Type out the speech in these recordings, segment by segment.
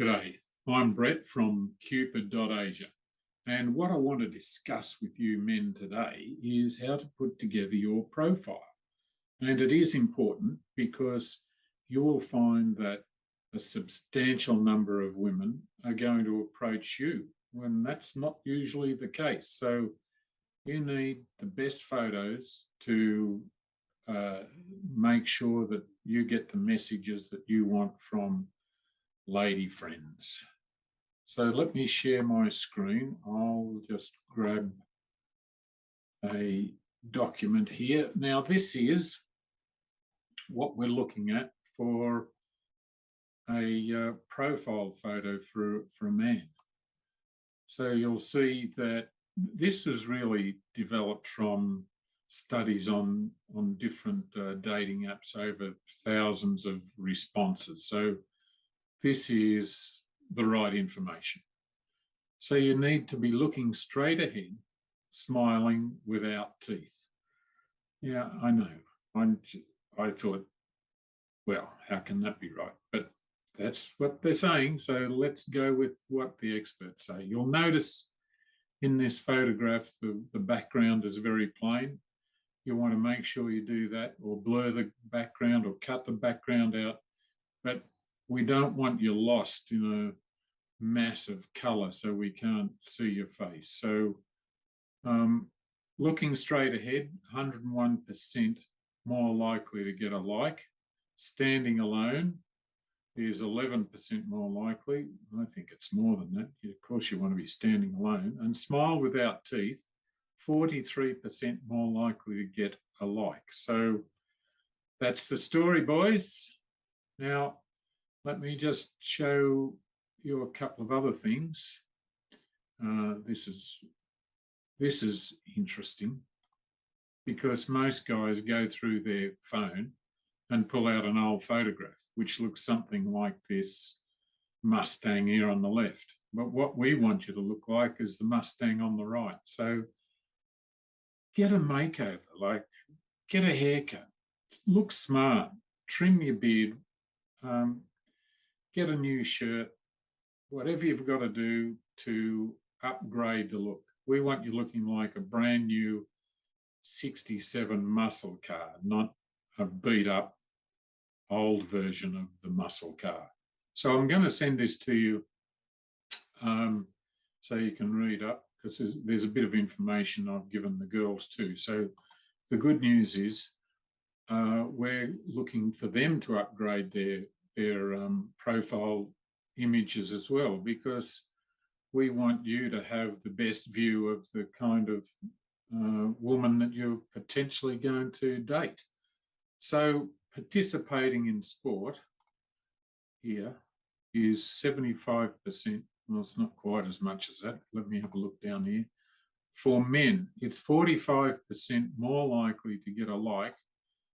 G'day, I'm Brett from Qpid Asia, and what I want to discuss with you men today is how to put together your profile. And it is important because you will find that a substantial number of women are going to approach you when that's not usually the case. So you need the best photos to make sure that you get the messages that you want from lady friends. So let me share my screen. I'll just grab a document here. Now this is what we're looking at for a profile photo for a man. So you'll see that this is really developed from studies on different dating apps over thousands of responses. So this is the right information. So you need to be looking straight ahead, smiling without teeth. Yeah, I know. I thought, well, how can that be right? But that's what they're saying. So let's go with what the experts say. You'll notice in this photograph, the background is very plain. You want to make sure you do that, or blur the background or cut the background out. But we don't want you lost in a massive colour so we can't see your face. So looking straight ahead, 101% more likely to get a like. Standing alone is 11% more likely. I think it's more than that. Of course, you want to be standing alone. And smile without teeth, 43% more likely to get a like. So that's the story, boys. Now, let me just show you a couple of other things. This is interesting because most guys go through their phone and pull out an old photograph, which looks something like this Mustang here on the left. But what we want you to look like is the Mustang on the right. So get a makeover, like get a haircut, look smart, trim your beard, get a new shirt, whatever you've got to do to upgrade the look. We want you looking like a brand new 67 muscle car, not a beat up old version of the muscle car. So I'm going to send this to you so you can read up, because there's a bit of information I've given the girls too. So the good news is we're looking for them to upgrade their profile images as well, because we want you to have the best view of the kind of woman that you're potentially going to date. So participating in sport here is 75%. Well, it's not quite as much as that. Let me have a look down here. For men, it's 45% more likely to get a like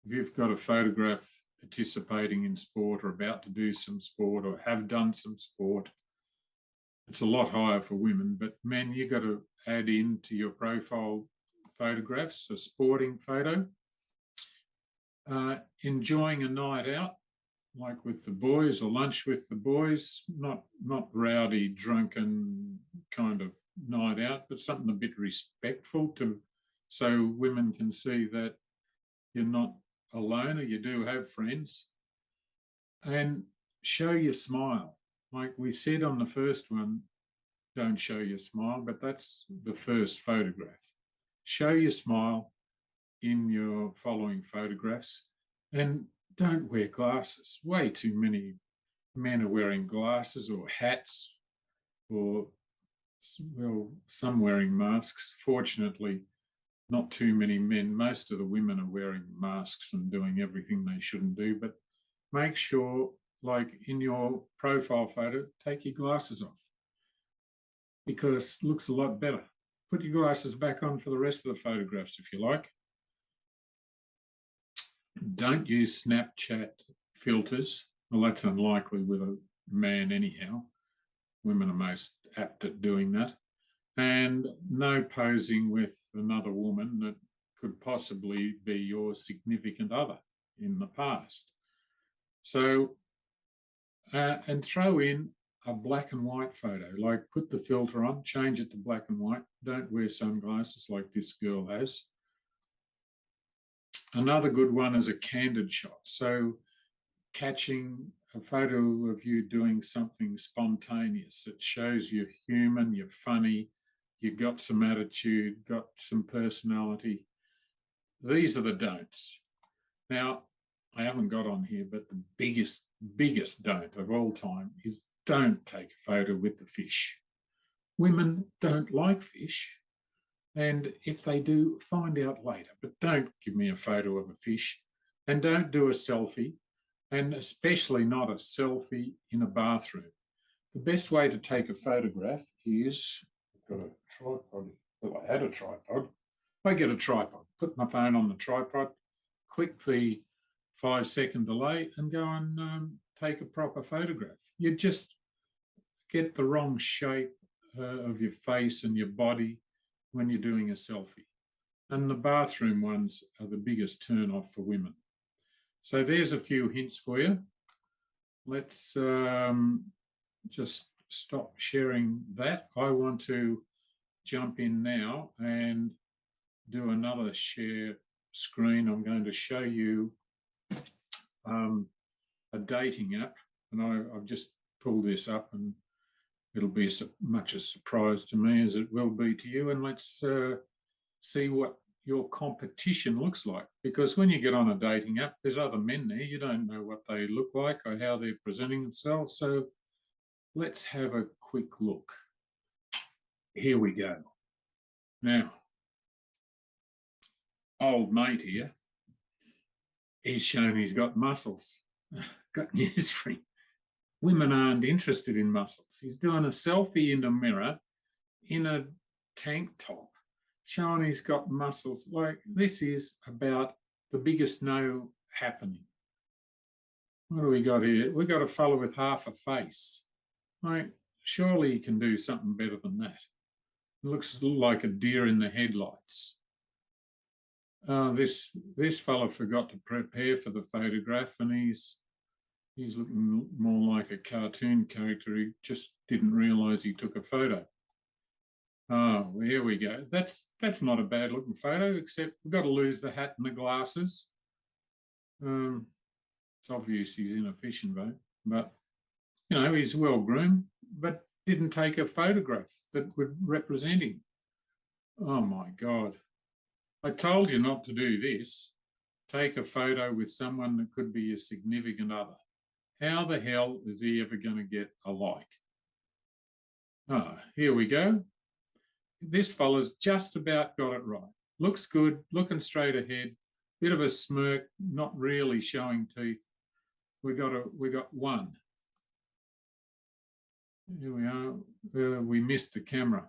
if you've got a photograph participating in sport or about to do some sport or have done some sport. It's a lot higher for women, but men, you've got to add into your profile photographs a sporting photo. Enjoying a night out, like with the boys or lunch with the boys, not rowdy, drunken kind of night out, but something a bit respectful so women can see that you're not alone or you do have friends. And show your smile. Like we said on the first one, don't show your smile, but that's the first photograph. Show your smile in your following photographs, and don't wear glasses. Way too many men are wearing glasses or hats, or, well, some wearing masks. Fortunately, not too many men. Most of the women are wearing masks and doing everything they shouldn't do, but make sure, like in your profile photo, take your glasses off, because it looks a lot better. Put your glasses back on for the rest of the photographs if you like. Don't use Snapchat filters. Well, that's unlikely with a man anyhow. Women are most apt at doing that. And no posing with another woman that could possibly be your significant other in the past. So, and throw in a black and white photo, like put the filter on, change it to black and white. Don't wear sunglasses like this girl has. Another good one is a candid shot. So catching a photo of you doing something spontaneous that shows you're human, you're funny, you've got some attitude, got some personality. These are the don'ts. Now, I haven't got on here, but the biggest don't of all time is don't take a photo with the fish. Women don't like fish. And if they do, find out later. But don't give me a photo of a fish. And don't do a selfie. And especially not a selfie in a bathroom. The best way to take a photograph is, I've got a tripod. Well, I had a tripod. I get a tripod, put my phone on the tripod, click the 5-second delay and go and take a proper photograph. You just get the wrong shape of your face and your body when you're doing a selfie. And the bathroom ones are the biggest turn off for women. So there's a few hints for you. Let's just stop sharing that. I want to jump in now and do another share screen. I'm going to show you a dating app, and I've just pulled this up, and it'll be as much a surprise to me as it will be to you. And let's see what your competition looks like, because when you get on a dating app, there's other men there. You don't know what they look like or how they're presenting themselves. So let's have a quick look. Here we go. Now, old mate here, he's shown he's got muscles. Got news for him. Women aren't interested in muscles. He's doing a selfie in the mirror in a tank top, showing he's got muscles. Like, this is about the biggest no happening. What do we got here? We got a fellow with half a face. Like, surely he can do something better than that. It looks like a deer in the headlights. This fellow forgot to prepare for the photograph, and he's looking more like a cartoon character. He just didn't realise he took a photo. Oh, well, here we go. That's not a bad looking photo, except we've got to lose the hat and the glasses. It's obvious he's in a fishing boat, but you know, he's well groomed, but didn't take a photograph that would represent him. Oh my God. I told you not to do this. Take a photo with someone that could be a significant other. How the hell is he ever going to get a like? Ah, here we go. This fella's just about got it right. Looks good, looking straight ahead, bit of a smirk, not really showing teeth. We got one. Here we are. We missed the camera.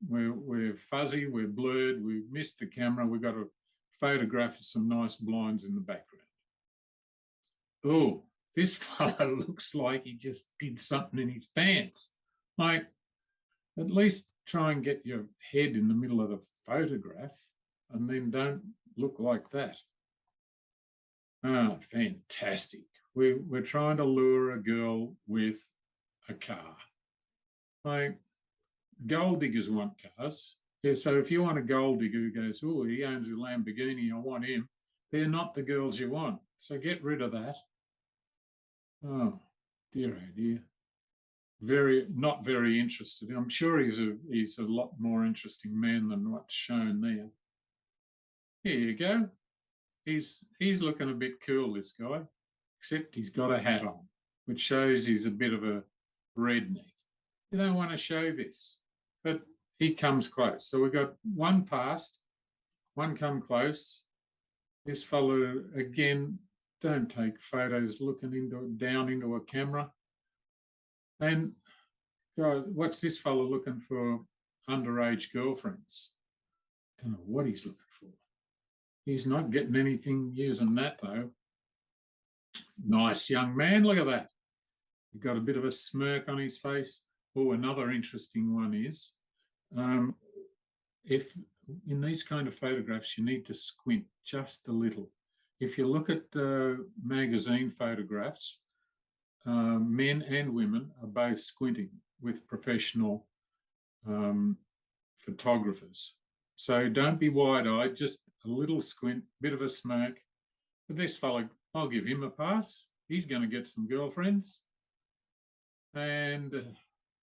We're fuzzy, we're blurred, we missed the camera. We've got a photograph of some nice blinds in the background. Oh, this fellow looks like he just did something in his pants. Like, at least try and get your head in the middle of the photograph and then don't look like that. Ah, fantastic. We're trying to lure a girl with a car. Like, gold diggers want cars. Yeah, so if you want a gold digger who goes, oh, he owns a Lamborghini, I want him, they're not the girls you want. So get rid of that. Oh, dear, oh dear. Not very interested. I'm sure he's a lot more interesting man than what's shown there. Here you go. He's looking a bit cool, this guy, except he's got a hat on, which shows he's a bit of a redneck. You don't want to show this, but he comes close. So we've got one past, one come close. This fellow, again, don't take photos looking down into a camera. And God, what's this fellow looking for? Underage girlfriends. Don't know what he's looking for. He's not getting anything using that, though. Nice young man, look at that. He's got a bit of a smirk on his face. Oh, another interesting one is, if in these kind of photographs, you need to squint just a little. If you look at magazine photographs, men and women are both squinting with professional photographers. So don't be wide-eyed, just a little squint, bit of a smirk. But this fella, I'll give him a pass. He's going to get some girlfriends. And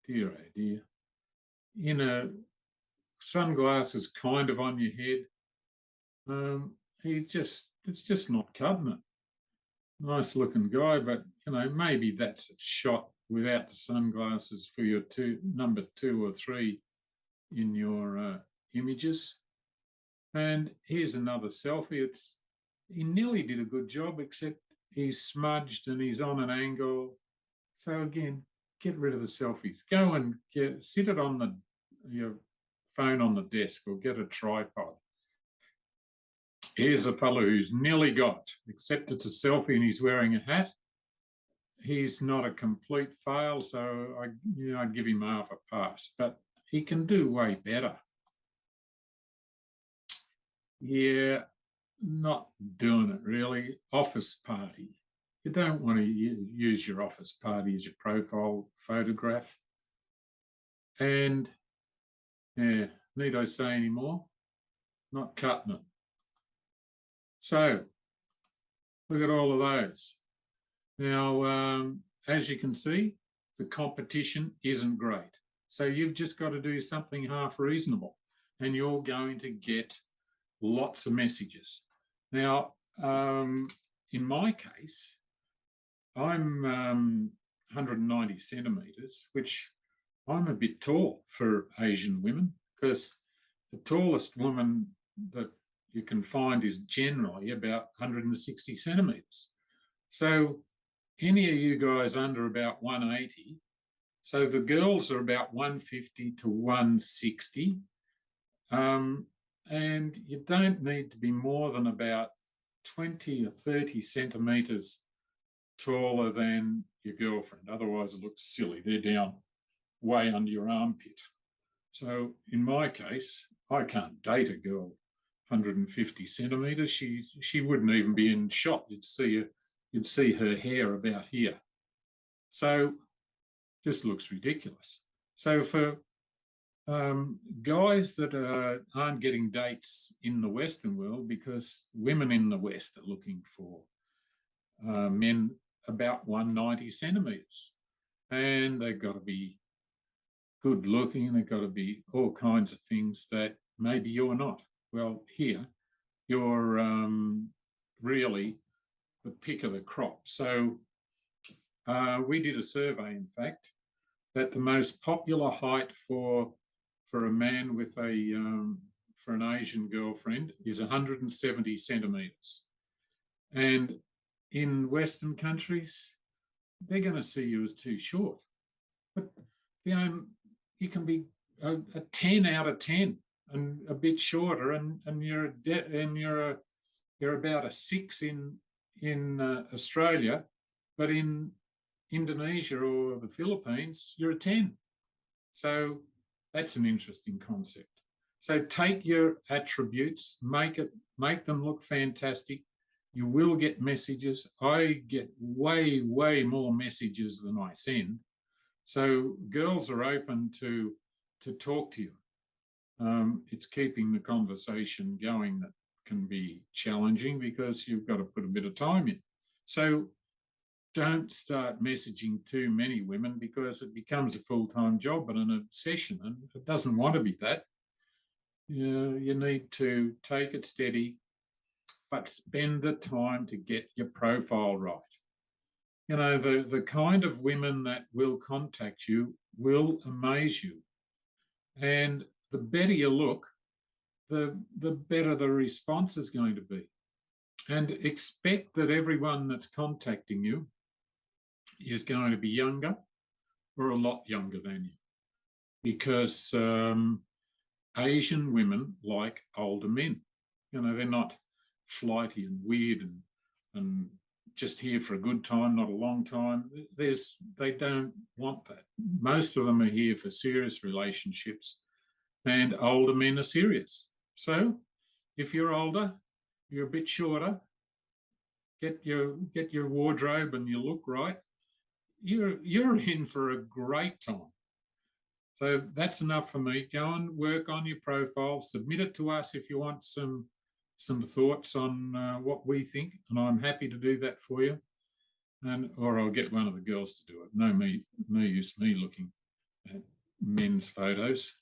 dear, oh dear, sunglasses kind of on your head. It's just not cutting it. Nice looking guy, but maybe that's a shot without the sunglasses for your number 2 or 3 in your images. And here's another selfie. He nearly did a good job, except he's smudged and he's on an angle. So again, get rid of the selfies. Go and sit it on your phone on the desk, or get a tripod. Here's a fellow who's nearly got, except it's a selfie and he's wearing a hat. He's not a complete fail, so I'd give him half a pass, but he can do way better. Yeah, not doing it really. Office party. You don't want to use your office party as your profile photograph. And yeah, need I say any more? Not cutting it. So look at all of those. Now, as you can see, the competition isn't great. So you've just got to do something half reasonable, and you're going to get lots of messages. Now, in my case, I'm 190 centimetres, which I'm a bit tall for Asian women, because the tallest woman that you can find is generally about 160 centimetres. So any of you guys under about 180, so the girls are about 150 to 160, and you don't need to be more than about 20 or 30 centimetres taller than your girlfriend. Otherwise it looks silly. They're down way under your armpit. So in my case, I can't date a girl 150 centimetres. She wouldn't even be in shot. You'd see her hair about here. So just looks ridiculous. So for guys that aren't getting dates in the Western world, because women in the West are looking for men about 190 centimetres, and they've got to be good looking, they've got to be all kinds of things that maybe you're not. Well, here you're really the pick of the crop. So we did a survey, in fact, that the most popular height for a man with for an Asian girlfriend is 170 centimetres. And in Western countries, they're going to see you as too short. But you can be a 10 out of 10 and a bit shorter, and you're about a 6 in Australia, but in Indonesia or the Philippines, you're a 10. So that's an interesting concept. So take your attributes, make them look fantastic. You will get messages. I get way, way more messages than I send. So girls are open to talk to you. It's keeping the conversation going that can be challenging, because you've got to put a bit of time in. So don't start messaging too many women, because it becomes a full-time job and an obsession, and it doesn't want to be that. You need to take it steady, but spend the time to get your profile right. The kind of women that will contact you will amaze you. And the better you look, the better the response is going to be. And expect that everyone that's contacting you is going to be younger, or a lot younger than you, because Asian women like older men. They're not flighty and weird and just here for a good time, not a long time. They don't want that. Most of them are here for serious relationships, and older men are serious. So if you're older, you're a bit shorter, get your wardrobe and your look right. you're in for a great time. So that's enough for me. Go and work on your profile. Submit it to us if you want some thoughts on what we think, and I'm happy to do that for you. Or I'll get one of the girls to do it. No use me looking at men's photos.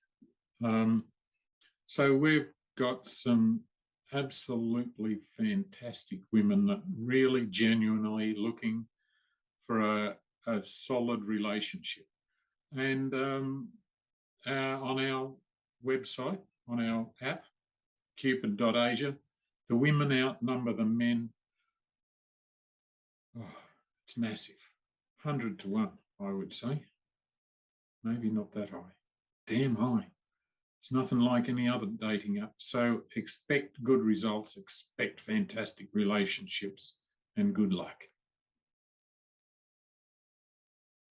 So we've got some absolutely fantastic women that really genuinely looking for a solid relationship. And on our website, on our app, Qpid.Asia, the women outnumber the men. Oh, it's massive. 100 to 1, I would say. Maybe not that high. Damn high. It's nothing like any other dating app. So expect good results, expect fantastic relationships, and good luck.